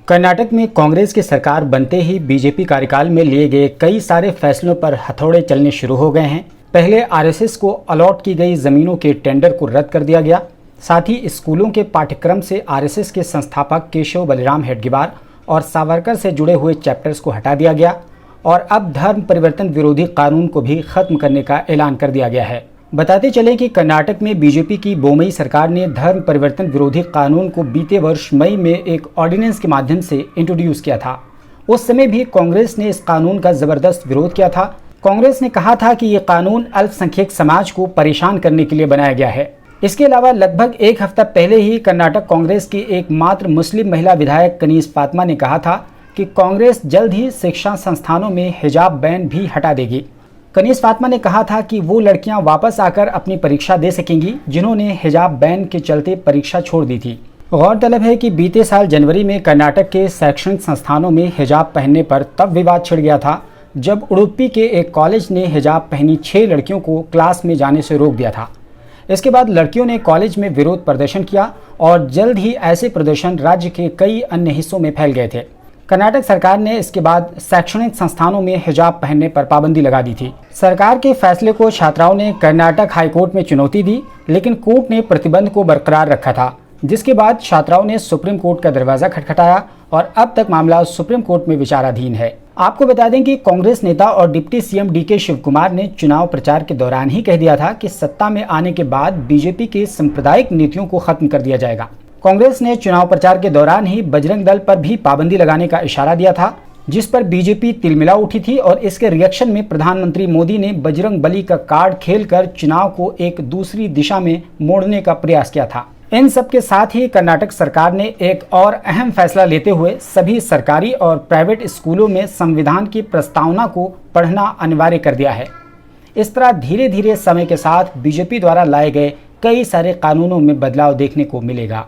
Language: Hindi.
कर्नाटक में कांग्रेस की सरकार बनते ही बीजेपी कार्यकाल में लिए गए कई सारे फैसलों पर हथौड़े चलने शुरू हो गए हैं। पहले आरएसएस को अलॉट की गई जमीनों के टेंडर को रद्द कर दिया गया। साथ ही स्कूलों के पाठ्यक्रम से आरएसएस के संस्थापक केशव बलिराम हेडगेवार और सावरकर से जुड़े हुए चैप्टर्स को हटा दिया गया और अब धर्म परिवर्तन विरोधी कानून को भी खत्म करने का ऐलान कर दिया गया है। बताते चले कि कर्नाटक में बीजेपी की बोमई सरकार ने धर्म परिवर्तन विरोधी कानून को बीते वर्ष मई में एक ऑर्डिनेंस के माध्यम से इंट्रोड्यूस किया था। उस समय भी कांग्रेस ने इस कानून का जबरदस्त विरोध किया था। कांग्रेस ने कहा था कि ये कानून अल्पसंख्यक समाज को परेशान करने के लिए बनाया गया है। इसके अलावा लगभग एक हफ्ता पहले ही कर्नाटक कांग्रेस की एकमात्र मुस्लिम महिला विधायक कनीज फातिमा ने कहा था कि कांग्रेस जल्द ही शिक्षा संस्थानों में हिजाब बैन भी हटा देगी। कनीज फातिमा ने कहा था कि वो लड़कियां वापस आकर अपनी परीक्षा दे सकेंगी जिन्होंने हिजाब बैन के चलते परीक्षा छोड़ दी थी। गौरतलब है कि बीते साल जनवरी में कर्नाटक के शैक्षणिक संस्थानों में हिजाब पहनने पर तब विवाद छिड़ गया था जब उडुपी के एक कॉलेज ने हिजाब पहनी 6 लड़कियों को क्लास में जाने से रोक दिया था। इसके बाद लड़कियों ने कॉलेज में विरोध प्रदर्शन किया और जल्द ही ऐसे प्रदर्शन राज्य के कई अन्य हिस्सों में फैल गए थे। कर्नाटक सरकार ने इसके बाद शैक्षणिक संस्थानों में हिजाब पहनने पर पाबंदी लगा दी थी। सरकार के फैसले को छात्राओं ने कर्नाटक हाईकोर्ट में चुनौती दी, लेकिन कोर्ट ने प्रतिबंध को बरकरार रखा था, जिसके बाद छात्राओं ने सुप्रीम कोर्ट का दरवाजा खटखटाया और अब तक मामला सुप्रीम कोर्ट में विचाराधीन है। आपको बता दें कि कांग्रेस नेता और डिप्टी सीएम डीके शिवकुमार ने चुनाव प्रचार के दौरान ही कह दिया था कि सत्ता में आने के बाद बीजेपी की सांप्रदायिक नीतियों को खत्म कर दिया जाएगा। कांग्रेस ने चुनाव प्रचार के दौरान ही बजरंग दल पर भी पाबंदी लगाने का इशारा दिया था, जिस पर बीजेपी तिलमिला उठी थी और इसके रिएक्शन में प्रधानमंत्री मोदी ने बजरंग बली का कार्ड खेलकर चुनाव को एक दूसरी दिशा में मोड़ने का प्रयास किया था। इन सब के साथ ही कर्नाटक सरकार ने एक और अहम फैसला लेते हुए सभी सरकारी और प्राइवेट स्कूलों में संविधान की प्रस्तावना को पढ़ना अनिवार्य कर दिया है। इस तरह धीरे धीरे समय के साथ बीजेपी द्वारा लाए गए कई सारे कानूनों में बदलाव देखने को मिलेगा।